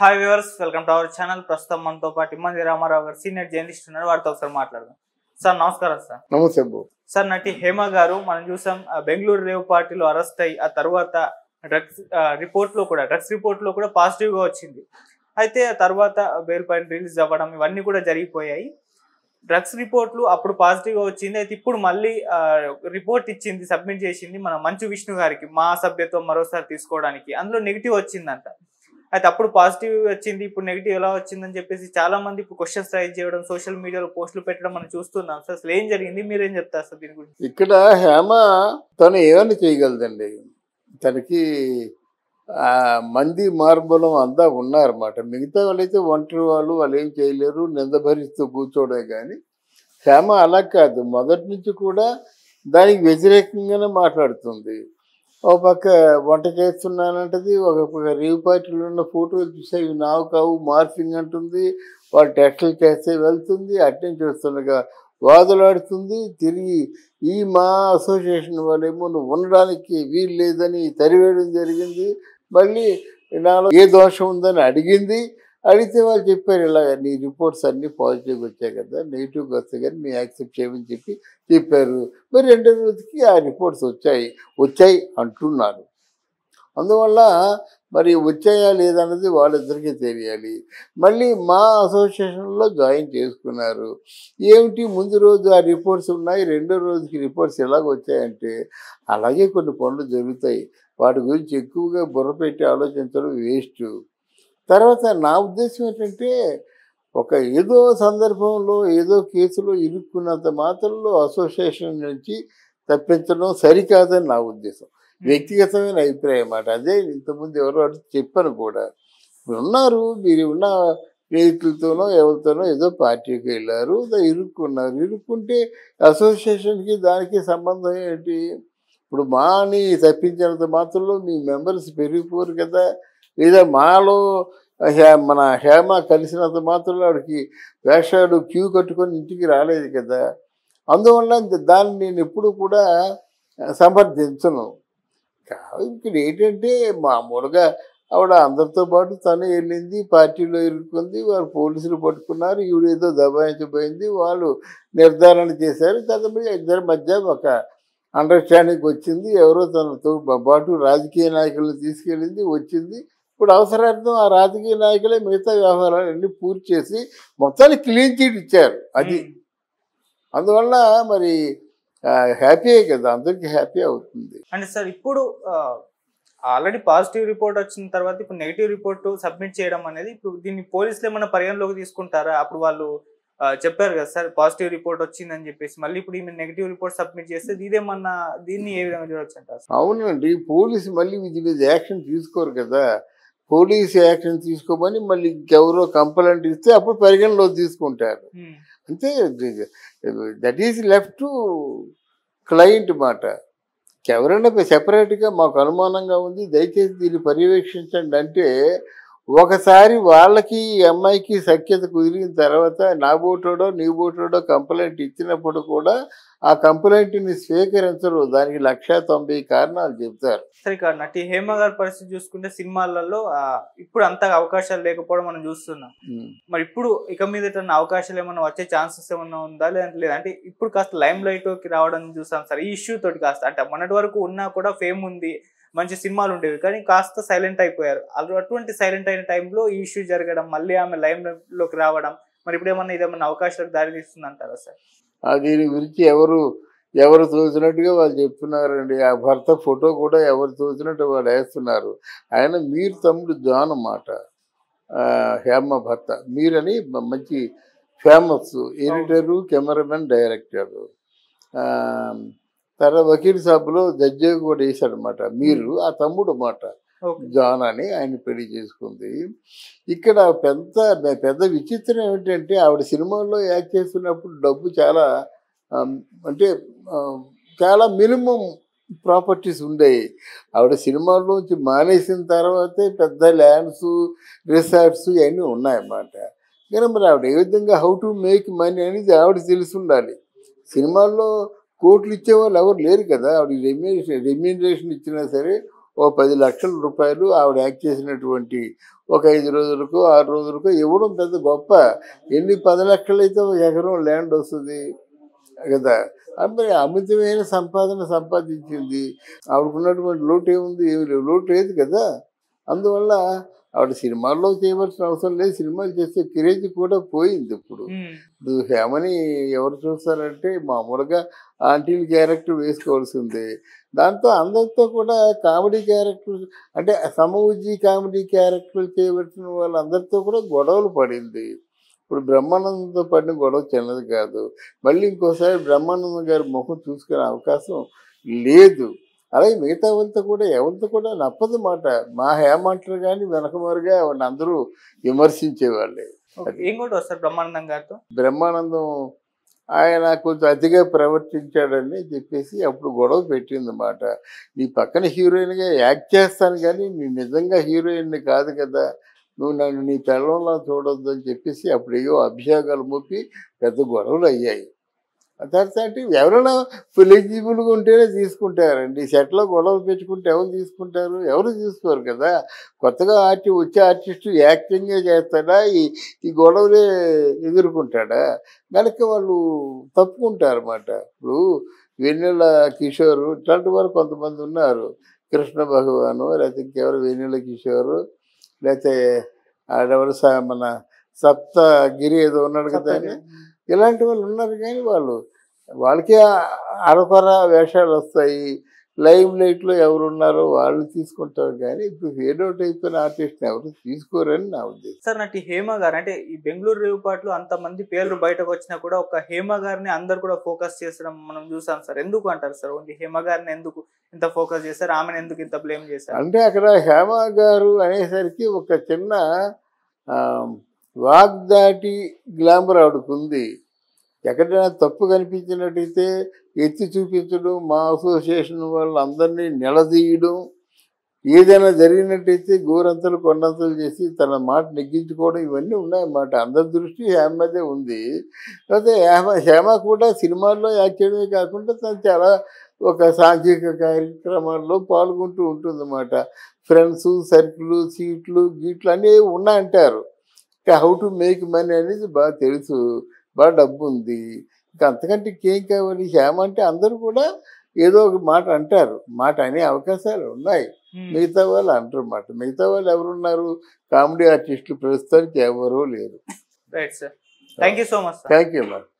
Hi viewers, welcome to our channel. ప్రస్తుతం మనతో పాటు ఇమ్మంది రామారావు గారు సీనియర్ జర్నలిస్ట్ ఉన్నారు. వారితో ఒకసారి మాట్లాడదాం. సార్ నమస్కారం. సార్ నమస్తే. సార్ నటి హేమ గారు మనం చూసాం బెంగళూరు రేవ్ పార్టీలో అరెస్ట్ అయ్యి ఆ తర్వాత డ్రగ్స్ రిపోర్ట్ లో కూడా పాజిటివ్ గా వచ్చింది. అయితే ఆ తర్వాత బెయిల్ పైన రిలీజ్ అవ్వడం ఇవన్నీ కూడా జరిగిపోయాయి. డ్రగ్స్ రిపోర్ట్లు అప్పుడు పాజిటివ్ గా వచ్చింది. అయితే ఇప్పుడు మళ్ళీ రిపోర్ట్ ఇచ్చింది, సబ్మిట్ చేసింది మన మంచు విష్ణు గారికి మా సభ్యత్వం మరోసారి తీసుకోవడానికి. అందులో నెగిటివ్ వచ్చిందంట. అయితే అప్పుడు పాజిటివ్ వచ్చింది, ఇప్పుడు నెగిటివ్ ఎలా వచ్చిందని చెప్పేసి చాలా మంది ఇప్పుడు క్వశ్చన్స్ రైజ్ చేయడం, సోషల్ మీడియాలో పోస్టులు పెట్టడం మనం చూస్తున్నాం. సార్ అసలు ఏం జరిగింది, మీరేం చెప్తారు సార్ దీని గురించి? ఇక్కడ హేమ తను ఏమైనా చేయగలదండి. తనకి మంది మార్బలం అంతా ఉన్నారన్నమాట. మిగతా వాళ్ళైతే ఒంటరి వాళ్ళు ఏం చేయలేరు, నిందభరిస్తూ కూర్చోవడే. కానీ హేమ అలా కాదు, మొదటి నుంచి కూడా దానికి వ్యతిరేకంగానే మాట్లాడుతుంది. ఒక పక్క వంట చేస్తున్నానంటది, ఒక పక్క రేవ్ పార్టీలో ఉన్న ఫోటోలు చూస్తే ఇవి నావు కావు మార్ఫింగ్ అంటుంది, వాళ్ళు టెస్టులు చేస్తే వెళ్తుంది, అటెండ్ చేస్తుండగా వాదులాడుతుంది. తిరిగి ఈ మా అసోసియేషన్ వాళ్ళేమో నువ్వు ఉండడానికి వీలు లేదని తరివేయడం జరిగింది. మళ్ళీ నాలో ఏ దోషం ఉందని అడిగింది. అడిగితే వాళ్ళు చెప్పారు, ఇలా నీ రిపోర్ట్స్ అన్నీ పాజిటివ్గా వచ్చాయి కదా, నెగిటివ్గా వస్తాయి కానీ మీ యాక్సెప్ట్ చేయమని చెప్పారు. మరి రెండో రోజుకి ఆ రిపోర్ట్స్ వచ్చాయి అంటున్నారు. అందువల్ల మరి వచ్చాయా లేదన్నది వాళ్ళిద్దరికీ తెలియాలి. మళ్ళీ మా అసోసియేషన్లో జాయిన్ చేసుకున్నారు. ఏమిటి ముందు రోజు ఆ రిపోర్ట్స్ ఉన్నాయి, రెండో రోజుకి రిపోర్ట్స్ ఎలాగ వచ్చాయంటే అలాగే కొన్ని పనులు జరుగుతాయి. వాటి గురించి ఎక్కువగా బుర్ర పెట్టి ఆలోచించడం వేస్ట్. తర్వాత నా ఉద్దేశం ఏంటంటే ఏదో సందర్భంలో ఏదో కేసులో ఇరుక్కున్నంత మాత్రంలో అసోసియేషన్ నుంచి తప్పించడం సరికాదని నా ఉద్దేశం, వ్యక్తిగతమైన అభిప్రాయం అన్నమాట. అదే ఇంతకుముందు ఎవరో చెప్పాను కూడా. ఉన్నారు, మీరు ఉన్న స్నేహితులతోనో ఎవరితోనో ఏదో పార్టీకి వెళ్ళారు, ఇరుక్కుంటే అసోసియేషన్కి దానికి సంబంధం ఏంటి? ఇప్పుడు మాని తప్పించినంత మాత్రంలో మీ మెంబర్స్ పెరిగిపోరు కదా. లేదా మాలో మన హేమ కలిసినంత మాత్రంలో ఆవిడకి వేషాడు క్యూ కట్టుకొని ఇంటికి రాలేదు కదా. అందువల్ల దాన్ని నేను ఎప్పుడు కూడా సమర్థించను. ఇక్కడ ఏంటంటే మామూలుగా ఆవిడ అందరితో పాటు తను వెళ్ళింది, పార్టీలో ఇరుక్కుంది, వారు పోలీసులు పట్టుకున్నారు, ఈవిడేదో దబాయించబోయింది, వాళ్ళు నిర్ధారణ చేశారు. తర్వాత ఇద్దరి మధ్య ఒక అండర్స్టాండింగ్ వచ్చింది. ఎవరో తనతో పాటు రాజకీయ నాయకులను తీసుకెళ్ళింది, వచ్చింది. ఇప్పుడు అవసరార్థం ఆ రాజకీయ నాయకులే మిగతా వ్యవహారాలన్నీ పూర్తి చేసి మొత్తానికి క్లీన్ చీట్ ఇచ్చారు. అది అందువల్ల మరి హ్యాపీయే కదా, అందరికీ హ్యాపీ అవుతుంది. అంటే సార్ ఇప్పుడు ఆల్రెడీ పాజిటివ్ రిపోర్ట్ వచ్చిన తర్వాత ఇప్పుడు నెగిటివ్ రిపోర్ట్ సబ్మిట్ చేయడం అనేది ఇప్పుడు దీన్ని పోలీసులు ఏమన్నా పరిగణలోకి తీసుకుంటారా? అప్పుడు వాళ్ళు చెప్పారు కదా సార్ పాజిటివ్ రిపోర్ట్ వచ్చిందని చెప్పేసి, మళ్ళీ ఇప్పుడు ఈమె నెగిటివ్ రిపోర్ట్ సబ్మిట్ చేస్తే దీన్ని ఏ విధంగా చూడొచ్చు అంటారు? అవునండి, పోలీసు మళ్ళీ ఇది మీద యాక్షన్ తీసుకోరు కదా. పోలీసు యాక్షన్ తీసుకోమని మళ్ళీ ఇంకెవరో కంప్లైంట్ ఇస్తే అప్పుడు పరిగణలో తీసుకుంటారు. అంతే, that is left to client మాట. ఎవరైనా సెపరేట్గా మాకు అనుమానంగా ఉంది, దయచేసి దీన్ని పర్యవేక్షించండి అంటే ఒకసారి వాళ్ళకి ఈ అమ్మాయికి సఖ్యత కుదిరిన తర్వాత నా బోటోడో నీ బోటోడో కంప్లైంట్ ఇచ్చినప్పుడు కూడా ఆ కంప్లైంట్ని స్వీకరించరు. దానికి 190 కారణాలు చెప్తారు. సరే కాదు, నటి హేమ గారి పరిస్థితి చూసుకుంటే సినిమాలలో ఇప్పుడు అంతగా అవకాశాలు లేకపోవడం మనం చూస్తున్నాం. మరి ఇప్పుడు ఇక మీద అవకాశాలు ఏమైనా వచ్చే ఛాన్సెస్ ఏమన్నా ఉందా లేదంటే ఇప్పుడు కాస్త లైమ్ లైట్కి రావడం చూసాం సార్ ఈ ఇష్యూ తోటి. కాస్త అంటే మొన్నటి వరకు ఉన్నా కూడా ఫేమ్ ఉంది, మంచి సినిమాలు ఉండేవి, కానీ కాస్త సైలెంట్ అయిపోయారు. అటువంటి సైలెంట్ అయిన టైంలో ఈ ఇష్యూ జరగడం, మళ్ళీ ఆమె లైమ్ లోకి రావడం, మరి ఇప్పుడు ఇదేమన్నా అవకాశాలకు దారి తీస్తుంది అంటారా సార్? దీని గురించి ఎవరు తోచినట్టుగా వాళ్ళు చెప్తున్నారండి. ఆ భర్త ఫోటో కూడా ఎవరు తోచినట్టు వాళ్ళు వేస్తున్నారు. ఆయన మీరు తమ్ముడు జాన్ అన్నమాట, హేమ భర్త. మీరని మంచి ఫేమస్ ఎడిటరు, కెమెరామెన్, డైరెక్టరు. తర్వాత వకీల్ సాబులో జడ్జి కూడా వేశాడనమాట. మీరు ఆ తమ్ముడు అన్నమాట జాన్ అని, ఆయన పెళ్లి చేసుకుంది. ఇక్కడ పెద్ద విచిత్రం ఏమిటంటే ఆవిడ సినిమాల్లో యాక్ట్ చేస్తున్నప్పుడు డబ్బు చాలా అంటే చాలా మినిమం ప్రాపర్టీస్ ఉండేవి. ఆవిడ సినిమాల్లోంచి మానేసిన తర్వాతే పెద్ద ల్యాండ్స్, రిసార్ట్స్ ఇవన్నీ ఉన్నాయన్నమాట. కానీ మరి ఆవిడ ఏ విధంగా హౌ టు మేక్ మనీ అనేది ఆవిడ తెలిసి ఉండాలి. సినిమాల్లో కోట్లు ఇచ్చేవాళ్ళు ఎవరు లేరు కదా. ఆవిడ రెమ్యూనరేషన్ ఇచ్చినా సరే ఓ 10 లక్షల రూపాయలు ఆవిడ యాక్ట్ చేసినటువంటి ఒక 5 రోజులకు 6 రోజులకు ఇవ్వడం పెద్ద గొప్ప. ఎన్ని 10 లక్షలు అయితే ఒక ఎకరం ల్యాండ్ వస్తుంది కదా. మరి అమితమైన సంపాదన సంపాదించింది. ఆవిడకున్నటువంటి లోటు ఏముంది? ఏమి లేవు, లోటు లేదు కదా. అందువల్ల ఆవిడ సినిమాల్లో చేయవలసిన అవసరం లేదు. సినిమాలు చేసే క్రేజ్ కూడా పోయింది ఇప్పుడు. ఇప్పుడు హేమని ఎవరు చూస్తారంటే మామూలుగా ఆంటీల క్యారెక్టర్ వేసుకోవాల్సిందే. దాంతో అందరితో కూడా కామెడీ క్యారెక్టర్ అంటే సమవుజ్జీ కామెడీ క్యారెక్టర్లు చేయవలసిన వాళ్ళందరితో కూడా గొడవలు పడింది. ఇప్పుడు బ్రహ్మానందంతో పడిన గొడవ చిన్నది కాదు. మళ్ళీ ఇంకోసారి బ్రహ్మానందం గారి ముఖం చూసుకునే అవకాశం లేదు. అలాగే మిగతా వాళ్ళతో కూడా ఎవరితో కూడా నప్పదు మాట. మా హేమంటారు కానీ వెనకమారుగా వాళ్ళని అందరూ విమర్శించేవాళ్ళే. ఏం కూడా వస్తారు బ్రహ్మానందం గారితో? బ్రహ్మానందం ఆయన కొంచెం అతిగా ప్రవర్తించాడని చెప్పేసి అప్పుడు గొడవ పెట్టిందన్నమాట. నీ పక్కన హీరోయిన్గా యాక్ట్ చేస్తాను కానీ నీ నిజంగా హీరోయిన్ని కాదు కదా, నువ్వు నన్ను నీ పిల్లలా చూడొద్దు అని చెప్పేసి అప్పుడు ఏవో అభిషేకాలు మోపి పెద్ద గొడవలు అయ్యాయి. తర్వాత అంటే ఎవరైనా ఎలిజిబుల్గా ఉంటేనే తీసుకుంటారండి. సెట్లో గొడవలు పెట్టుకుంటే ఎవరు తీసుకుంటారు? ఎవరు తీసుకోరు కదా. కొత్తగా వచ్చే ఆర్టిస్టు యాక్టింగే చేస్తాడా, ఈ గొడవలే ఎదుర్కొంటాడా? కనుక వాళ్ళు తప్పుకుంటారు అన్నమాట. ఇప్పుడు వెన్నెల కిషోరు ఇట్లాంటి వారు కొంతమంది ఉన్నారు. కృష్ణ భగవాను, లేకపోతే ఇంకెవరు వెన్నెల కిషోరు, లేకపోతే ఆడెవరు మన సప్తగిరి ఏదో ఉన్నాడు కదా, ఇలాంటి వాళ్ళు ఉన్నారు. కానీ వాళ్ళకి అరకొర వేషాలు వస్తాయి. లైమ్ లైట్లో ఎవరున్నారో వాళ్ళు తీసుకుంటారు. కానీ ఇప్పుడు ఫేడ్ అవుట్ అయిపోయిన ఆర్టిస్ట్ని ఎవరు తీసుకోరని నా ఉద్దేశం. సార్ నటి హేమ గారు అంటే ఈ బెంగళూరు రేవుపాట్లో అంతమంది పేర్లు బయటకు వచ్చినా కూడా ఒక హేమ గారిని అందరు కూడా ఫోకస్ చేసడం మనం చూసాం సార్. ఎందుకు అంటారు సార్? ఓన్లీ హేమ గారిని ఎందుకు ఇంత ఫోకస్ చేశారు? ఆమెను ఎందుకు ఇంత బ్లేమ్ చేశారు? అంటే అక్కడ హేమ గారు అనేసరికి ఒక చిన్న వాగ్దాటి గ్లామర్ ఆవిడకుంది. ఎక్కడైనా తప్పు కనిపించినట్టయితే ఎత్తి చూపించడం, మా అసోసియేషన్ వాళ్ళందరినీ నిలదీయడం, ఏదైనా జరిగినట్టయితే గోరంతలు కొండంతలు చేసి తన మాట నెగ్గించుకోవడం, ఇవన్నీ ఉన్నాయన్నమాట. అందరి దృష్టి హేమ మీదే ఉంది. అయితే హేమ కూడా సినిమాల్లో యాక్ట్ చేయడమే కాకుండా తను చాలా ఒక సాంఘిక కార్యక్రమాల్లో పాల్గొంటూ ఉంటుందన్నమాట. ఫ్రెండ్స్ సర్కిల్, సీట్లు గీట్లు అన్నీ ఉన్నాయంటారు. ఇంకా హౌ టు మేక్ మనీ అనేది బాగా తెలుసు, బాగా డబ్బు ఉంది. ఇంకా అంతకంటే ఇంకేం కావాలి? హేమ అంటే అందరూ కూడా ఏదో ఒక మాట అంటారు. మాట అనే అవకాశాలు ఉన్నాయి. మిగతా వాళ్ళు అంటారు మాట. మిగతా వాళ్ళు ఎవరున్నారు? కామెడీ ఆర్టిస్టులు ప్రస్తుతానికి ఎవరూ లేరు. Right sir. Thank you so much. Thank you.